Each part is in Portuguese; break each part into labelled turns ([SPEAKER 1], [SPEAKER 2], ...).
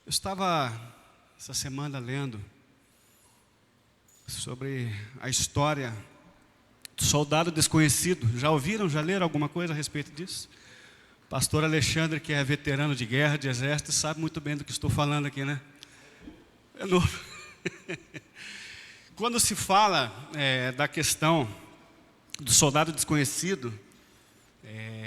[SPEAKER 1] Eu estava essa semana lendo sobre a história do soldado desconhecido. Já ouviram, já leram alguma coisa a respeito disso? Pastor Alexandre, que é veterano de guerra, de exército, sabe muito bem do que estou falando aqui, né? É novo. Quando se fala da questão do soldado desconhecido,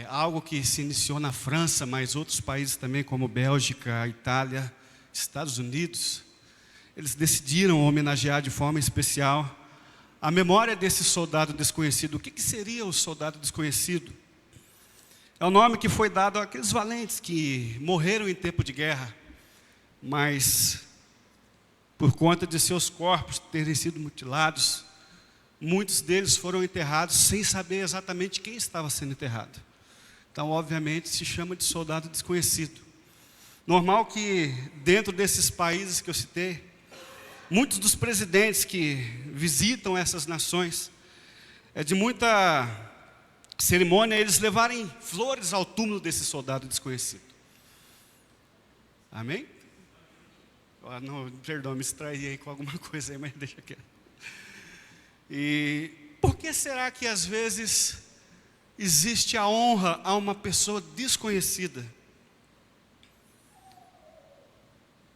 [SPEAKER 1] algo que se iniciou na França, mas outros países também, como Bélgica, Itália, Estados Unidos, eles decidiram homenagear de forma especial a memória desse soldado desconhecido. O que seria o soldado desconhecido? É o nome que foi dado àqueles valentes que morreram em tempo de guerra, mas por conta de seus corpos terem sido mutilados, muitos deles foram enterrados sem saber exatamente quem estava sendo enterrado. Então, obviamente, se chama de soldado desconhecido. Normal que dentro desses países que eu citei, muitos dos presidentes que visitam essas nações, é de muita cerimônia eles levarem flores ao túmulo desse soldado desconhecido. Amém? Ah, não, perdão, me distraí aí com alguma coisa aí, mas deixa quieto. E por que será que às vezes existe a honra a uma pessoa desconhecida?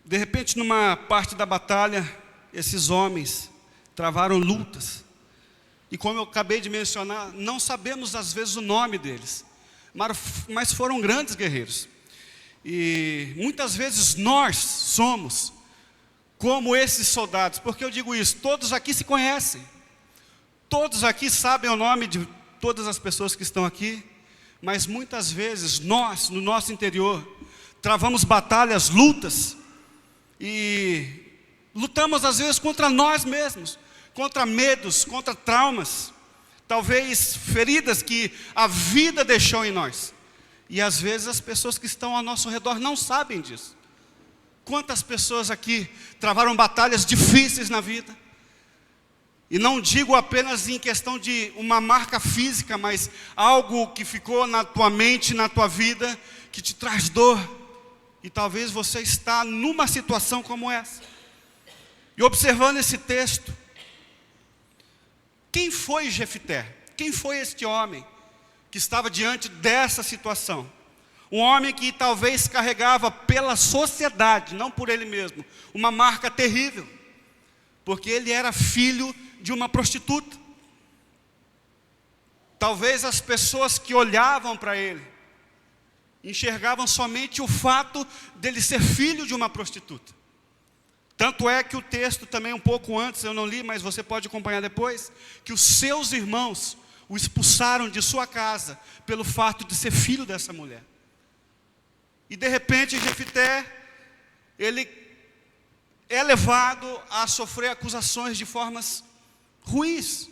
[SPEAKER 1] De repente, numa parte da batalha, esses homens travaram lutas. E como eu acabei de mencionar, não sabemos às vezes o nome deles, mas foram grandes guerreiros. E muitas vezes nós somos como esses soldados. Por que eu digo isso? Todos aqui se conhecem. Todos aqui sabem o nome de todas as pessoas que estão aqui. Mas muitas vezes nós, no nosso interior, travamos batalhas, lutas. E lutamos às vezes contra nós mesmos, contra medos, contra traumas, talvez feridas que a vida deixou em nós. E às vezes as pessoas que estão ao nosso redor não sabem disso. Quantas pessoas aqui travaram batalhas difíceis na vida? E não digo apenas em questão de uma marca física, mas algo que ficou na tua mente, na tua vida, que te traz dor. E talvez você está numa situação como essa. E observando esse texto, quem foi Jefté? Quem foi este homem que estava diante dessa situação? Um homem que talvez carregava pela sociedade, não por ele mesmo, uma marca terrível. Porque ele era filho de uma prostituta. Talvez as pessoas que olhavam para ele enxergavam somente o fato dele ser filho de uma prostituta. Tanto é que o texto também um pouco antes, eu não li, mas você pode acompanhar depois, que os seus irmãos o expulsaram de sua casa pelo fato de ser filho dessa mulher. E de repente Jefté, ele é levado a sofrer acusações de formas ruins,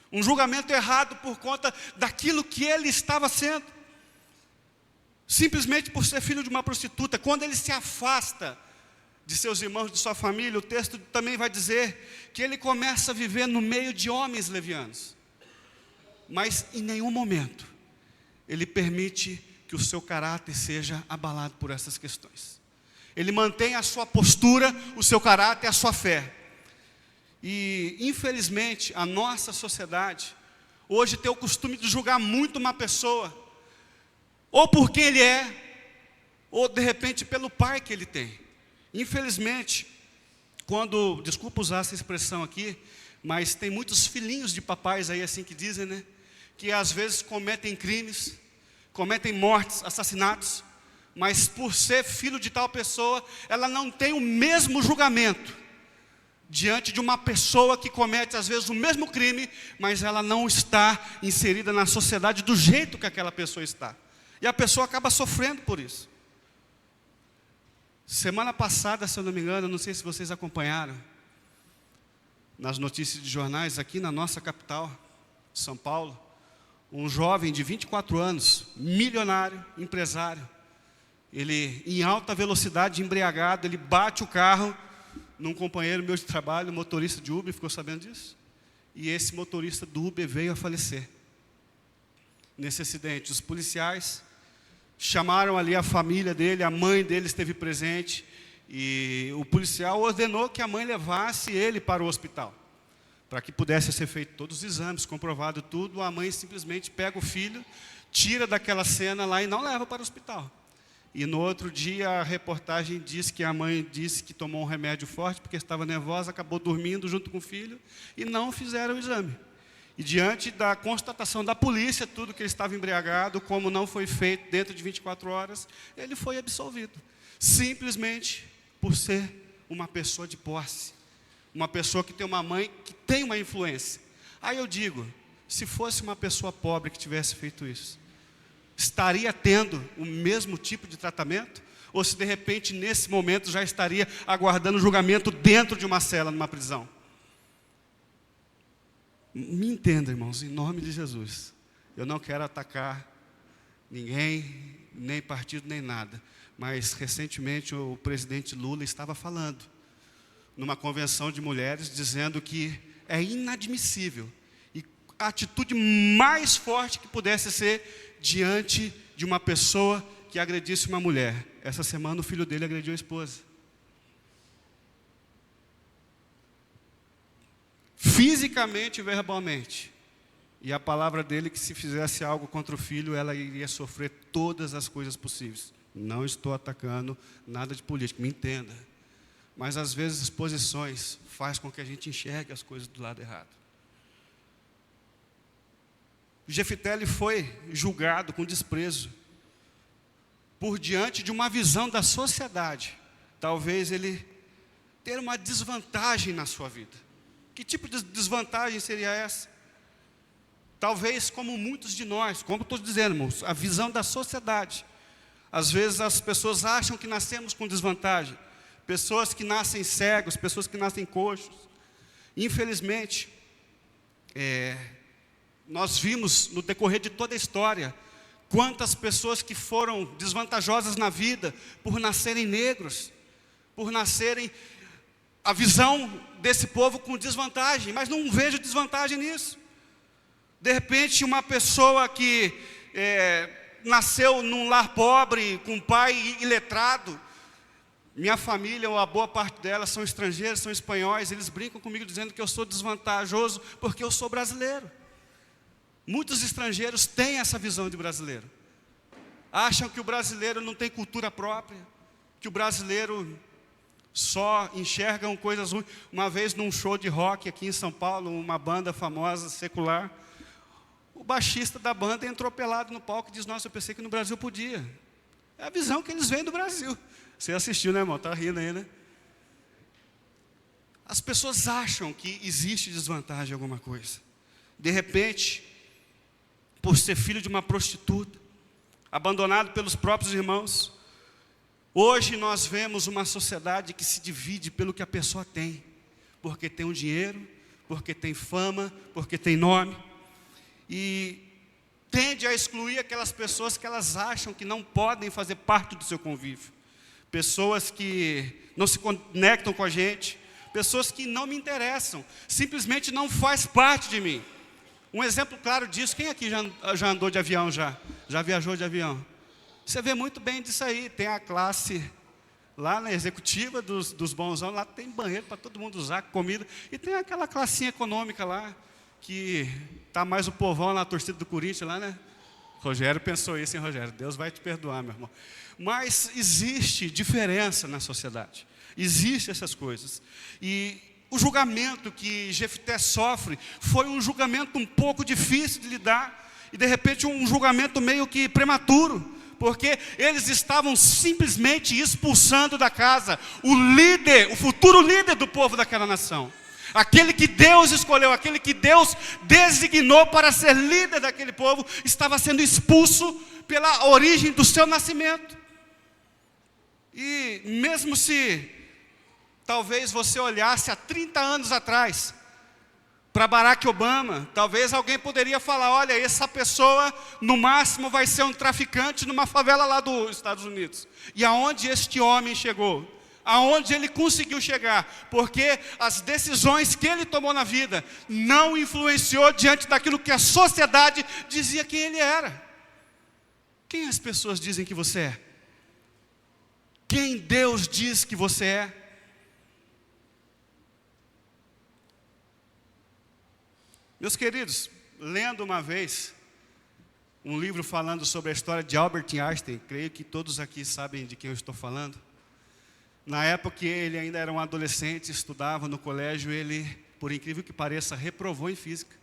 [SPEAKER 1] um julgamento errado por conta daquilo que ele estava sendo. Simplesmente por ser filho de uma prostituta. Quando ele se afasta de seus irmãos, de sua família, o texto também vai dizer que ele começa a viver no meio de homens levianos. Mas em nenhum momento ele permite que o seu caráter seja abalado por essas questões. Ele mantém a sua postura, o seu caráter, a sua fé. E infelizmente a nossa sociedade hoje tem o costume de julgar muito uma pessoa, ou por quem ele é, ou de repente pelo pai que ele tem. Infelizmente, desculpa usar essa expressão aqui, mas tem muitos filhinhos de papais aí assim que dizem, né? Que às vezes cometem crimes, cometem mortes, assassinatos, mas por ser filho de tal pessoa, ela não tem o mesmo julgamento diante de uma pessoa que comete às vezes o mesmo crime, mas ela não está inserida na sociedade do jeito que aquela pessoa está. E a pessoa acaba sofrendo por isso. Semana passada, se eu não me engano, não sei se vocês acompanharam, nas notícias de jornais aqui na nossa capital, São Paulo, um jovem de 24 anos, milionário, empresário, ele em alta velocidade, embriagado, ele bate o carro num companheiro meu de trabalho, motorista de Uber, ficou sabendo disso? E esse motorista do Uber veio a falecer nesse acidente. Os policiais chamaram ali a família dele, a mãe dele esteve presente, E o policial ordenou que a mãe levasse ele para o hospital, para que pudesse ser feito todos os exames, comprovado tudo. A mãe simplesmente pega o filho, tira daquela cena lá e não leva para o hospital. E no outro dia a reportagem diz que a mãe disse que tomou um remédio forte porque estava nervosa, acabou dormindo junto com o filho e não fizeram o exame. E diante da constatação da polícia, tudo que ele estava embriagado, como não foi feito dentro de 24 horas, ele foi absolvido. Simplesmente por ser uma pessoa de posse. Uma pessoa que tem uma mãe que tem uma influência. Aí eu digo, se fosse uma pessoa pobre que tivesse feito isso, estaria tendo o mesmo tipo de tratamento? Ou se de repente nesse momento já estaria aguardando julgamento dentro de uma cela, numa prisão? Me entenda, irmãos, em nome de Jesus. Eu não quero atacar ninguém, nem partido, nem nada. Mas recentemente o presidente Lula estava falando numa convenção de mulheres, dizendo que é inadmissível e a atitude mais forte que pudesse ser diante de uma pessoa que agredisse uma mulher. Essa semana o filho dele agrediu a esposa. Fisicamente e verbalmente. E a palavra dele que se fizesse algo contra o filho, ela iria sofrer todas as coisas possíveis. Não estou atacando nada de política, me entenda. Mas às vezes as posições faz com que a gente enxergue as coisas do lado errado. Jefté foi julgado com desprezo por diante de uma visão da sociedade. Talvez ele ter uma desvantagem na sua vida. Que tipo de desvantagem seria essa? Talvez como muitos de nós, como estou dizendo, irmãos, a visão da sociedade. Às vezes as pessoas acham que nascemos com desvantagem. Pessoas que nascem cegos, pessoas que nascem coxos. Infelizmente, nós vimos no decorrer de toda a história, quantas pessoas que foram desvantajosas na vida, por nascerem negros, por nascerem, a visão desse povo com desvantagem, mas não vejo desvantagem nisso. De repente, uma pessoa que nasceu num lar pobre, com um pai iletrado. Minha família, ou a boa parte dela, são estrangeiros, são espanhóis. Eles brincam comigo dizendo que eu sou desvantajoso porque eu sou brasileiro. Muitos estrangeiros têm essa visão de brasileiro. Acham que o brasileiro não tem cultura própria, que o brasileiro só enxerga coisas ruins. Uma vez num show de rock aqui em São Paulo, uma banda famosa, secular, o baixista da banda entrou pelado no palco e diz: nossa, eu pensei que no Brasil podia. É a visão que eles veem do Brasil. Você assistiu, né, irmão? Está rindo aí, né? As pessoas acham que existe desvantagem em alguma coisa. De repente, por ser filho de uma prostituta, abandonado pelos próprios irmãos. Hoje nós vemos uma sociedade que se divide pelo que a pessoa tem. Porque tem um dinheiro, porque tem fama, porque tem nome. E tende a excluir aquelas pessoas que elas acham que não podem fazer parte do seu convívio. Pessoas que não se conectam com a gente, pessoas que não me interessam, simplesmente não faz parte de mim. Um exemplo claro disso, quem aqui já andou de avião já? Já viajou de avião? Você vê muito bem disso aí, tem a classe lá na executiva dos bonzão, lá tem banheiro para todo mundo usar, comida, e tem aquela classinha econômica lá, que está mais o povão na torcida do Corinthians lá, né? Rogério pensou isso, hein, Rogério? Deus vai te perdoar, meu irmão. Mas existe diferença na sociedade. Existem essas coisas. E o julgamento que Jefté sofre foi um julgamento um pouco difícil de lidar. E de repente um julgamento meio que prematuro. Porque eles estavam simplesmente expulsando da casa o líder, o futuro líder do povo daquela nação. Aquele que Deus escolheu, aquele que Deus designou para ser líder daquele povo, estava sendo expulso pela origem do seu nascimento. E mesmo se talvez você olhasse há 30 anos atrás para Barack Obama, talvez alguém poderia falar: olha, essa pessoa no máximo vai ser um traficante numa favela lá dos Estados Unidos. E aonde este homem chegou? Aonde ele conseguiu chegar? Porque as decisões que ele tomou na vida não influenciou diante daquilo que a sociedade dizia quem ele era. Quem as pessoas dizem que você é? quem Deus diz que você é? Meus queridos, lendo uma vez um livro falando sobre a história de Albert Einstein, creio que todos aqui sabem de quem eu estou falando. Na época que ele ainda era um adolescente, estudava no colégio, ele, por incrível que pareça, reprovou em física.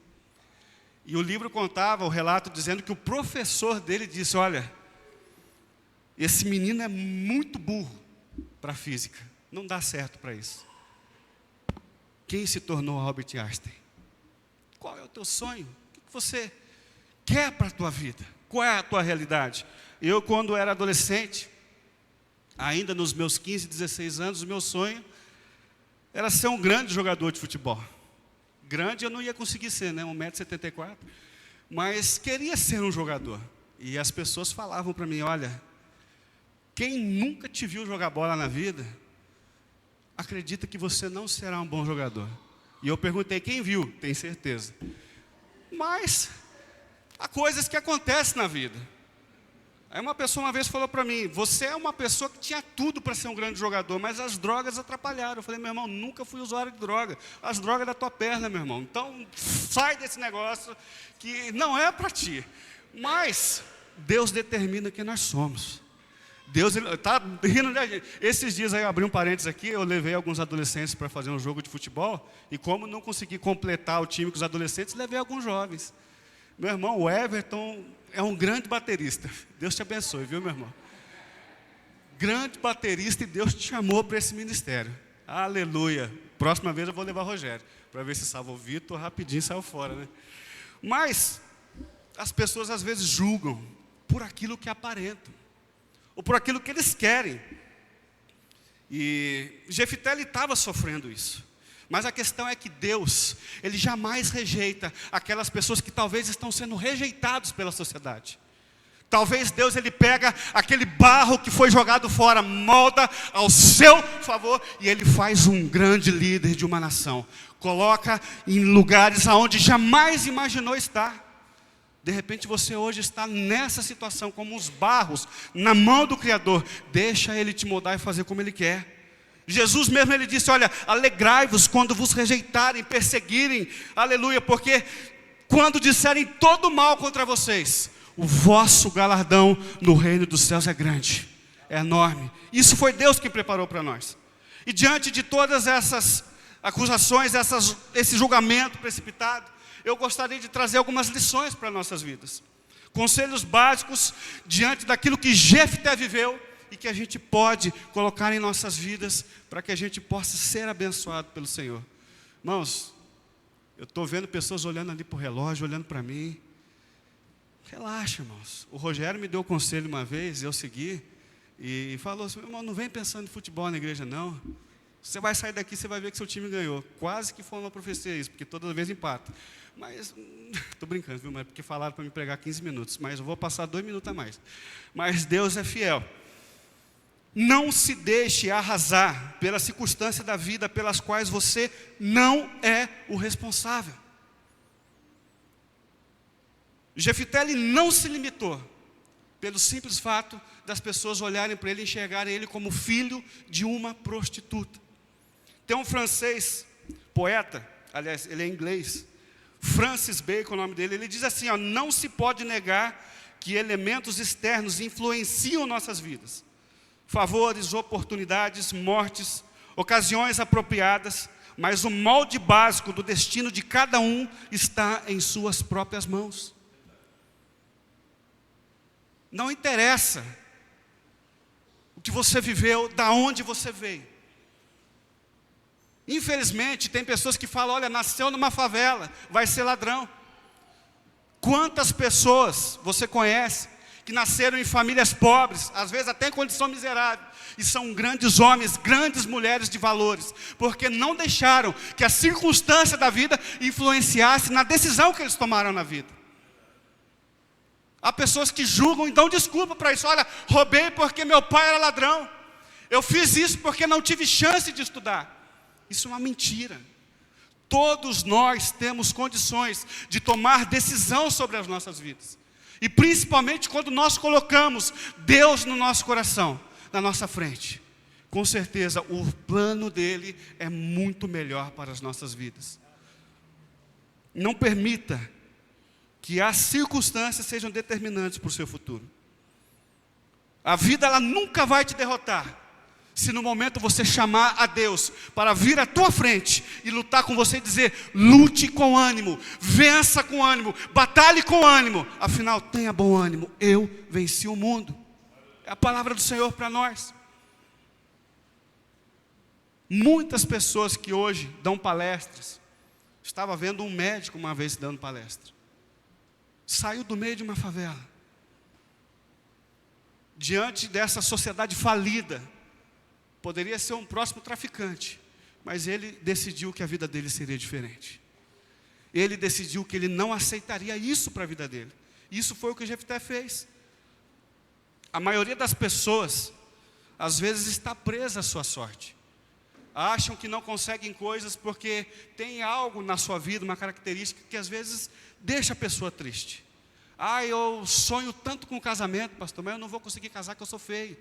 [SPEAKER 1] E o livro contava o relato dizendo que o professor dele disse: olha, esse menino é muito burro para física, não dá certo para isso. Quem se tornou Albert Einstein? Qual é o teu sonho? O que você quer para a tua vida? Qual é a tua realidade? Eu, quando era adolescente, ainda nos meus 15, 16 anos, o meu sonho era ser um grande jogador de futebol. Grande eu não ia conseguir ser, né? 1,74 m. Mas queria ser um jogador. E as pessoas falavam para mim: olha, quem nunca te viu jogar bola na vida, acredita que você não será um bom jogador. E eu perguntei: quem viu? Tem certeza. Mas há coisas que acontecem na vida. Aí uma pessoa uma vez falou para mim: você é uma pessoa que tinha tudo para ser um grande jogador, mas as drogas atrapalharam. Eu falei: meu irmão, nunca fui usuário de droga. As drogas da tua perna, meu irmão. Então, sai desse negócio que não é para ti. Mas Deus determina quem nós somos. Deus está rindo da gente. Esses dias aí, eu abri um parênteses aqui, eu levei alguns adolescentes para fazer um jogo de futebol, e como não consegui completar o time com os adolescentes, levei alguns jovens. Meu irmão, o Everton é um grande baterista. Deus te abençoe, viu, meu irmão? Grande baterista, e Deus te chamou para esse ministério. Aleluia. Próxima vez eu vou levar o Rogério, para ver se salva o Vitor, rapidinho saiu fora, né? Mas as pessoas às vezes julgam por aquilo que aparentam, ou por aquilo que eles querem. E Jefité estava sofrendo isso. Mas a questão é que Deus, Ele jamais rejeita aquelas pessoas que talvez estão sendo rejeitados pela sociedade. Talvez Deus, Ele pega aquele barro que foi jogado fora, molda ao seu favor, e Ele faz um grande líder de uma nação. Coloca em lugares aonde jamais imaginou estar. De repente você hoje está nessa situação, como os barros, na mão do Criador. Deixa Ele te moldar e fazer como Ele quer. Jesus mesmo, Ele disse: olha, alegrai-vos quando vos rejeitarem, perseguirem, aleluia, porque quando disserem todo mal contra vocês, o vosso galardão no reino dos céus é grande, é enorme. Isso foi Deus que preparou para nós. E diante de todas essas acusações, esse julgamento precipitado, eu gostaria de trazer algumas lições para nossas vidas. Conselhos básicos diante daquilo que Jefté viveu e que a gente pode colocar em nossas vidas para que a gente possa ser abençoado pelo Senhor. Irmãos, eu estou vendo pessoas olhando ali para o relógio, olhando para mim. Relaxa, irmãos. O Rogério me deu o conselho uma vez, eu segui, e falou assim: irmão, não vem pensando em futebol na igreja não. Você vai sair daqui, você vai ver que seu time ganhou. Quase que foi uma profecia isso, porque toda vez empata. Mas, estou brincando, viu? Mas porque falaram para me pregar 15 minutos, mas eu vou passar 2 minutos a mais. Mas Deus é fiel. Não se deixe arrasar pela circunstância da vida pelas quais você não é o responsável. Jefté, ele não se limitou pelo simples fato das pessoas olharem para ele e enxergarem ele como filho de uma prostituta. Tem um francês, poeta, aliás, ele é inglês, Francis Bacon, o nome dele, ele diz assim: ó, não se pode negar que elementos externos influenciam nossas vidas. Favores, oportunidades, mortes, ocasiões apropriadas, mas o molde básico do destino de cada um está em suas próprias mãos. Não interessa o que você viveu, da onde você veio. Infelizmente, tem pessoas que falam: olha, nasceu numa favela, vai ser ladrão. Quantas pessoas você conhece que nasceram em famílias pobres, às vezes até em condição miserável, e são grandes homens, grandes mulheres de valores, porque não deixaram que a circunstância da vida influenciasse na decisão que eles tomaram na vida. Há pessoas que julgam e dão desculpa para isso: olha, roubei porque meu pai era ladrão, eu fiz isso porque não tive chance de estudar. Isso é uma mentira. Todos nós temos condições de tomar decisão sobre as nossas vidas. E principalmente quando nós colocamos Deus no nosso coração. na nossa frente, com certeza o plano dele é muito melhor para as nossas vidas. Não permita que as circunstâncias sejam determinantes para o seu futuro. A vida, ela nunca vai te derrotar, se no momento você chamar a Deus para vir à tua frente e lutar com você e dizer: lute com ânimo, vença com ânimo, batalhe com ânimo, afinal tenha bom ânimo, eu venci o mundo. É a palavra do Senhor para nós. Muitas pessoas que hoje dão palestras, estava vendo um médico uma vez dando palestra, saiu do meio de uma favela, diante dessa sociedade falida, poderia ser um próximo traficante, mas ele decidiu que a vida dele seria diferente. Ele decidiu que ele não aceitaria isso para a vida dele. Isso foi o que Jefté fez. A maioria das pessoas, às vezes, está presa à sua sorte. Acham que não conseguem coisas porque tem algo na sua vida, uma característica que às vezes deixa a pessoa triste. Eu sonho tanto com o casamento, pastor, mas eu não vou conseguir casar porque eu sou feio.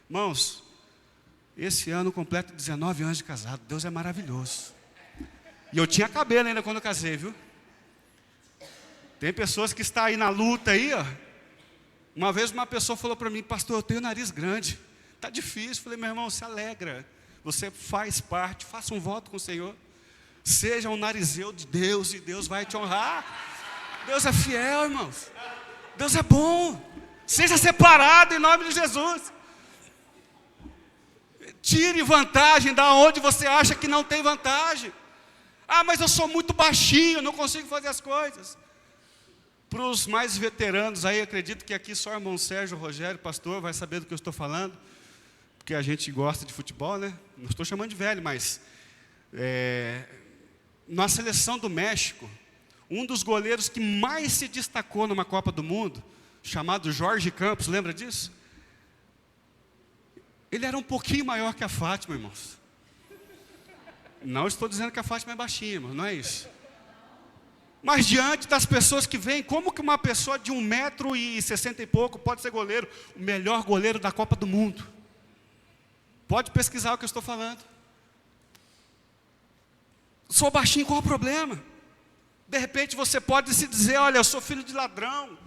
[SPEAKER 1] Irmãos, esse ano completo 19 anos de casado. Deus é maravilhoso. E eu tinha cabelo ainda quando eu casei, viu? Tem pessoas que estão aí na luta aí, ó. Uma vez uma pessoa falou para mim: pastor, eu tenho nariz grande, está difícil. Falei: meu irmão, se alegra, você faz parte, faça um voto com o Senhor, seja um narizeu de Deus e Deus vai te honrar. Deus é fiel, irmãos, Deus é bom. Seja separado em nome de Jesus. Tire vantagem da onde você acha que não tem vantagem. Mas eu sou muito baixinho, não consigo fazer as coisas. Para os mais veteranos aí, acredito que aqui só o irmão Sérgio, o Rogério, pastor, vai saber do que eu estou falando, porque a gente gosta de futebol, né? Não estou chamando de velho, mas na seleção do México, um dos goleiros que mais se destacou numa Copa do Mundo, chamado Jorge Campos, lembra disso? Ele era um pouquinho maior que a Fátima, irmãos. Não estou dizendo que a Fátima é baixinha, irmão, não é isso. Mas diante das pessoas que vêm, como que uma pessoa de 1,60 m e pouco pode ser goleiro? O melhor goleiro da Copa do Mundo. Pode pesquisar o que eu estou falando. Sou baixinho, qual o problema? De repente você pode se dizer: olha, eu sou filho de ladrão,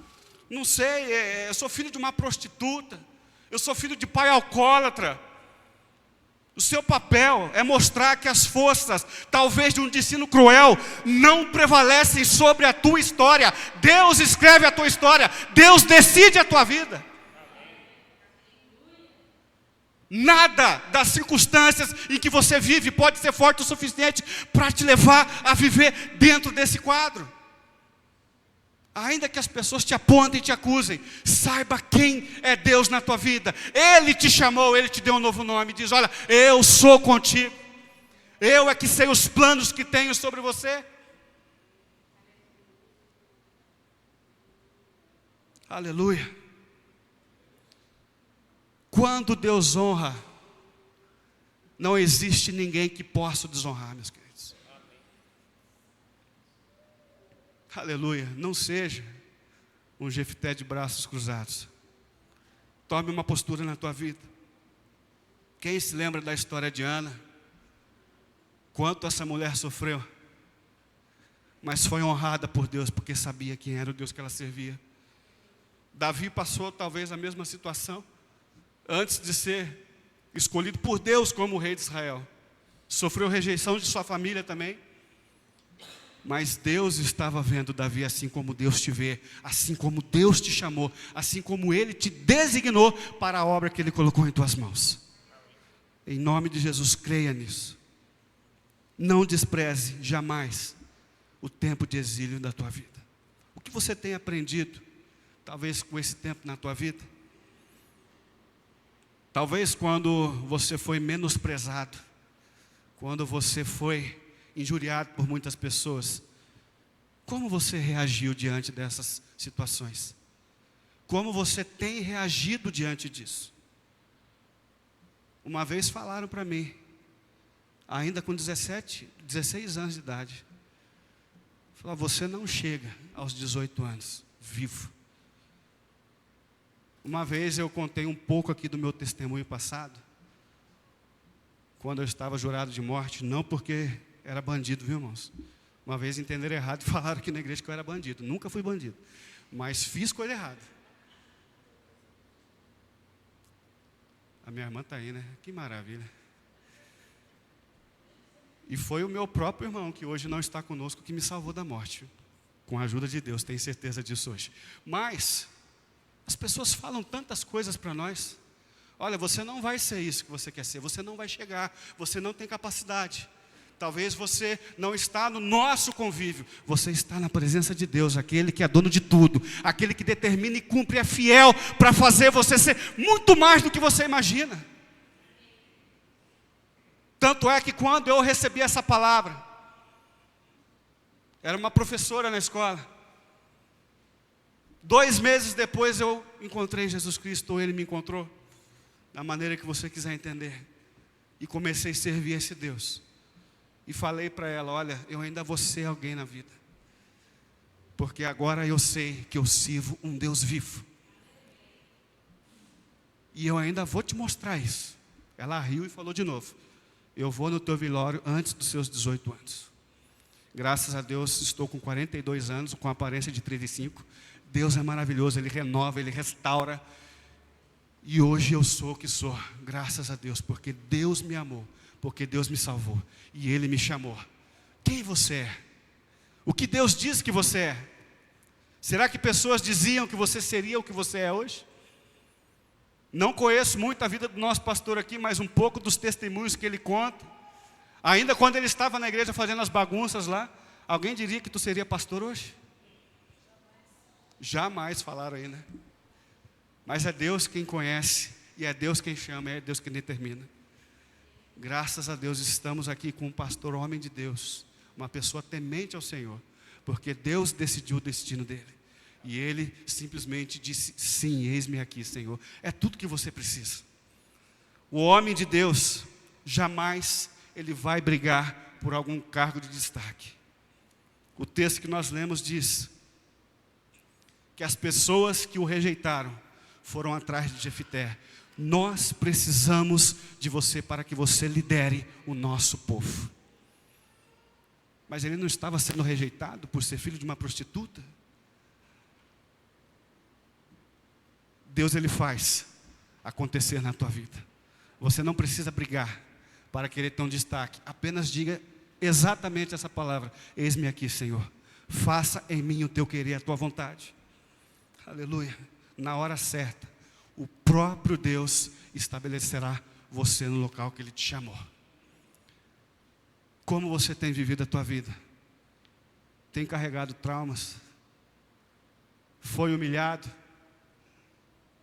[SPEAKER 1] não sei, eu sou filho de uma prostituta, eu sou filho de pai alcoólatra. O seu papel é mostrar que as forças, talvez de um destino cruel, não prevalecem sobre a tua história. Deus escreve a tua história, Deus decide a tua vida. Nada das circunstâncias em que você vive pode ser forte o suficiente para te levar a viver dentro desse quadro. Ainda que as pessoas te apontem e te acusem, saiba quem é Deus na tua vida. Ele te chamou, Ele te deu um novo nome. Diz: olha, eu sou contigo. Eu é que sei os planos que tenho sobre você. Aleluia. Quando Deus honra, não existe ninguém que possa desonrar, meus queridos. Aleluia. Não seja um Jefté de braços cruzados. Tome uma postura na tua vida. Quem se lembra da história de Ana? Quanto essa mulher sofreu, mas foi honrada por Deus, porque sabia quem era o Deus que ela servia. Davi passou talvez a mesma situação, antes de ser escolhido por Deus como rei de Israel. Sofreu rejeição de sua família também. Mas Deus estava vendo Davi assim como Deus te vê, assim como Deus te chamou, assim como Ele te designou para a obra que Ele colocou em tuas mãos. Em nome de Jesus, creia nisso. Não despreze jamais o tempo de exílio da tua vida. O que você tem aprendido, talvez com esse tempo na tua vida? Talvez quando você foi menosprezado, quando você foi injuriado por muitas pessoas, como você reagiu diante dessas situações? Como você tem reagido diante disso? Uma vez falaram para mim, ainda com 16 anos de idade, falaram: você não chega aos 18 anos vivo. Uma vez eu contei um pouco aqui do meu testemunho passado, quando eu estava jurado de morte, não porque era bandido, viu, irmãos? Uma vez entenderam errado e falaram aqui na igreja que eu era bandido. Nunca fui bandido, mas fiz coisa errada. A minha irmã está aí, né? Que maravilha. E foi o meu próprio irmão, que hoje não está conosco, que me salvou da morte. Com a ajuda de Deus, tenho certeza disso hoje. Mas as pessoas falam tantas coisas para nós. Olha, você não vai ser isso que você quer ser, você não vai chegar, você não tem capacidade. Talvez você não está no nosso convívio, você está na presença de Deus, aquele que é dono de tudo, aquele que determina e cumpre, é fiel para fazer você ser muito mais do que você imagina. Tanto é que quando eu recebi essa palavra, era uma professora na escola, 2 meses depois eu encontrei Jesus Cristo, ou Ele me encontrou, da maneira que você quiser entender, e comecei a servir esse Deus. E falei para ela, olha, eu ainda vou ser alguém na vida, porque agora eu sei que eu sirvo um Deus vivo, e eu ainda vou te mostrar isso. Ela riu e falou de novo, eu vou no teu velório antes dos seus 18 anos. Graças a Deus estou com 42 anos, com aparência de 35, Deus é maravilhoso, Ele renova, Ele restaura, e hoje eu sou o que sou, graças a Deus, porque Deus me amou, porque Deus me salvou, e Ele me chamou. Quem você é? O que Deus diz que você é? Será que pessoas diziam que você seria o que você é hoje? Não conheço muito a vida do nosso pastor aqui, mas um pouco dos testemunhos que ele conta. Ainda quando ele estava na igreja fazendo as bagunças lá, alguém diria que tu seria pastor hoje? Jamais falaram aí, né? Mas é Deus quem conhece, e é Deus quem chama, é Deus quem determina. Graças a Deus estamos aqui com um pastor homem de Deus, uma pessoa temente ao Senhor, porque Deus decidiu o destino dele. E ele simplesmente disse, sim, eis-me aqui, Senhor. É tudo que você precisa. O homem de Deus, jamais ele vai brigar por algum cargo de destaque. O texto que nós lemos diz que as pessoas que o rejeitaram foram atrás de Jefté. Nós precisamos de você para que você lidere o nosso povo. Mas ele não estava sendo rejeitado por ser filho de uma prostituta? Deus, Ele faz acontecer na tua vida. Você não precisa brigar para querer ter um destaque. Apenas diga exatamente essa palavra. Eis-me aqui, Senhor. Faça em mim o teu querer, a tua vontade. Aleluia. Na hora certa, o próprio Deus estabelecerá você no local que Ele te chamou. Como você tem vivido a tua vida? Tem carregado traumas? Foi humilhado?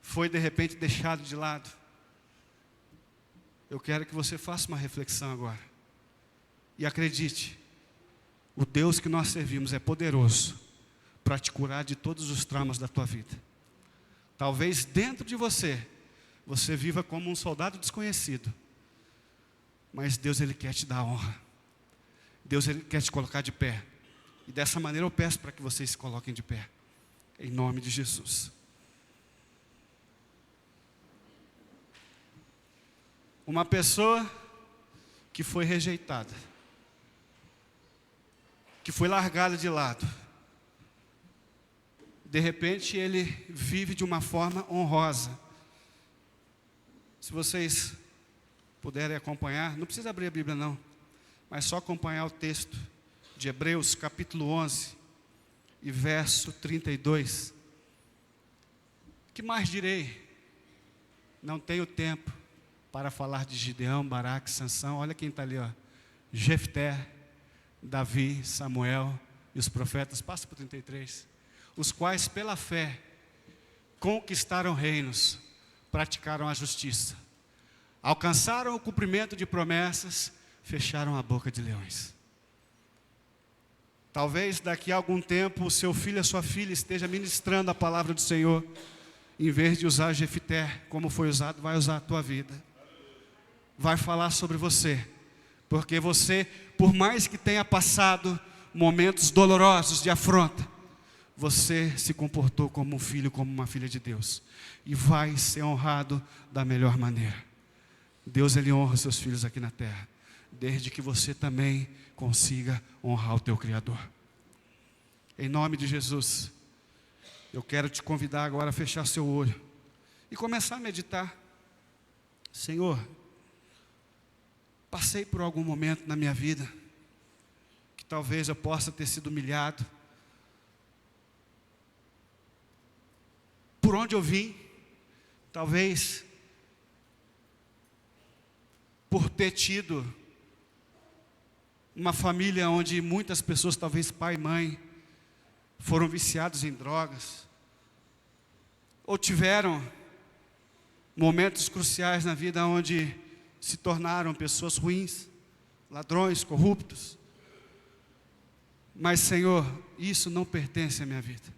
[SPEAKER 1] Foi de repente deixado de lado? Eu quero que você faça uma reflexão agora. E acredite, o Deus que nós servimos é poderoso para te curar de todos os traumas da tua vida. Talvez dentro de você, você viva como um soldado desconhecido. Mas Deus, Ele quer te dar honra. Deus, Ele quer te colocar de pé. E dessa maneira eu peço para que vocês se coloquem de pé. Em nome de Jesus. Uma pessoa que foi rejeitada, que foi largada de lado, de repente ele vive de uma forma honrosa. Se vocês puderem acompanhar, não precisa abrir a Bíblia não, mas só acompanhar o texto de Hebreus capítulo 11 e verso 32. Que mais direi? Não tenho tempo para falar de Gideão, Baraque, Sansão. Olha quem está ali, ó. Jefté, Davi, Samuel e os profetas. Passa para o 33. Os quais pela fé conquistaram reinos, praticaram a justiça, alcançaram o cumprimento de promessas, fecharam a boca de leões. Talvez daqui a algum tempo o seu filho, a sua filha esteja ministrando a palavra do Senhor. Em vez de usar Jefté como foi usado, vai usar a tua vida. Vai falar sobre você, porque você, por mais que tenha passado momentos dolorosos de afronta, você se comportou como um filho, como uma filha de Deus. E vai ser honrado da melhor maneira. Deus, Ele honra os seus filhos aqui na terra, desde que você também consiga honrar o teu Criador. Em nome de Jesus, eu quero te convidar agora a fechar seu olho e começar a meditar. Senhor, passei por algum momento na minha vida que talvez eu possa ter sido humilhado. Por onde eu vim, talvez por ter tido uma família onde muitas pessoas, talvez pai e mãe, foram viciados em drogas, ou tiveram momentos cruciais na vida onde se tornaram pessoas ruins, ladrões, corruptos. Mas, Senhor, isso não pertence à minha vida.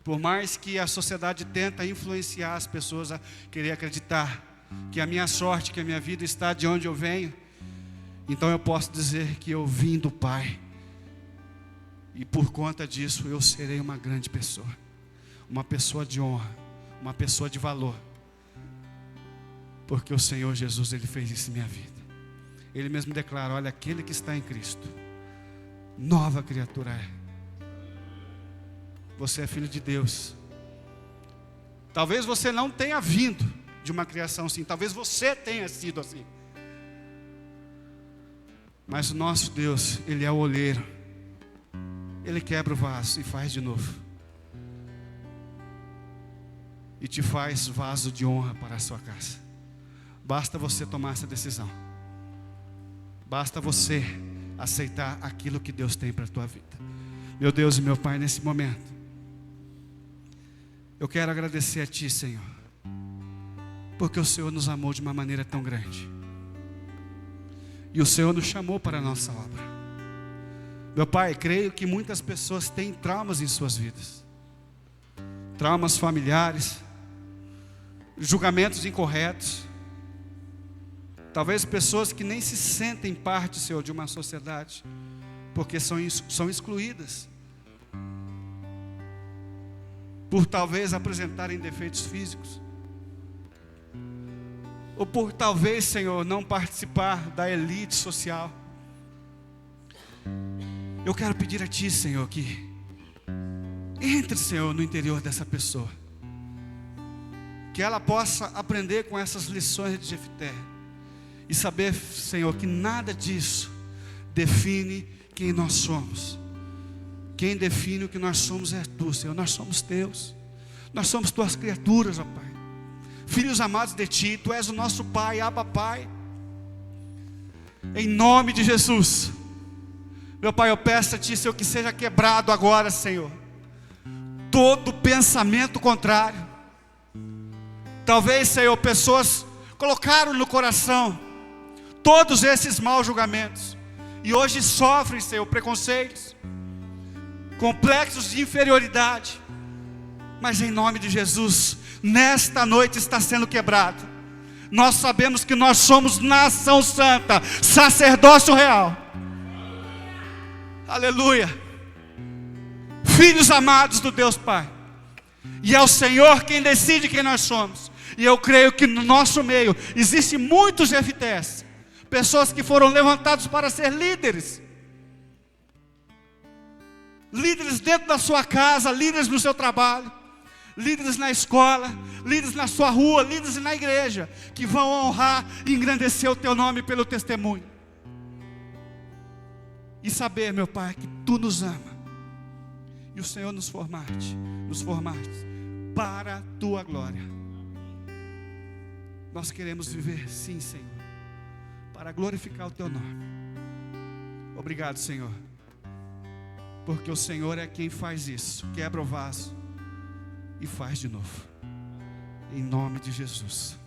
[SPEAKER 1] Por mais que a sociedade tenta influenciar as pessoas a querer acreditar que a minha sorte, que a minha vida está de onde eu venho, então eu posso dizer que eu vim do Pai. E por conta disso eu serei uma grande pessoa. Uma pessoa de honra, uma pessoa de valor. Porque o Senhor Jesus, Ele fez isso em minha vida. Ele mesmo declara, olha, aquele que está em Cristo, nova criatura é. Você é filho de Deus. Talvez você não tenha vindo de uma criação assim, talvez você tenha sido assim. Mas o nosso Deus, Ele é o oleiro. Ele quebra o vaso e faz de novo. E te faz vaso de honra para a sua casa. Basta você tomar essa decisão. Basta você aceitar aquilo que Deus tem para a tua vida. Meu Deus e meu Pai, nesse momento, eu quero agradecer a Ti, Senhor, porque o Senhor nos amou de uma maneira tão grande. E o Senhor nos chamou para a nossa obra. Meu Pai, creio que muitas pessoas têm traumas em suas vidas. Traumas familiares, julgamentos incorretos. Talvez pessoas que nem se sentem parte, Senhor, de uma sociedade, porque são excluídas. Por talvez apresentarem defeitos físicos. Ou por talvez, Senhor, não participar da elite social. Eu quero pedir a Ti, Senhor, que entre, Senhor, no interior dessa pessoa. Que ela possa aprender com essas lições de Jefté. E saber, Senhor, que nada disso define quem nós somos. Quem define o que nós somos é Tu, Senhor. Nós somos Teus. Nós somos Tuas criaturas, ó Pai. Filhos amados de Ti. Tu és o nosso Pai, Abba Pai. Em nome de Jesus. Meu Pai, eu peço a Ti, Senhor, que seja quebrado agora, Senhor, todo pensamento contrário. Talvez, Senhor, pessoas colocaram no coração todos esses maus julgamentos. E hoje sofrem, Senhor, preconceitos, complexos de inferioridade. Mas em nome de Jesus, nesta noite está sendo quebrado. Nós sabemos que nós somos nação santa, sacerdócio real. Aleluia. Filhos amados do Deus Pai. E é o Senhor quem decide quem nós somos. E eu creio que no nosso meio existem muitos Jeftés, pessoas que foram levantados para ser líderes. Líderes dentro da sua casa, líderes no seu trabalho, líderes na escola, líderes na sua rua, líderes na igreja, que vão honrar e engrandecer o Teu nome pelo testemunho. E saber, meu Pai, que Tu nos ama. E o Senhor nos formaste para a Tua glória. Nós queremos viver, sim, Senhor, para glorificar o Teu nome. Obrigado, Senhor, porque o Senhor é quem faz isso. Quebra o vaso e faz de novo. Em nome de Jesus.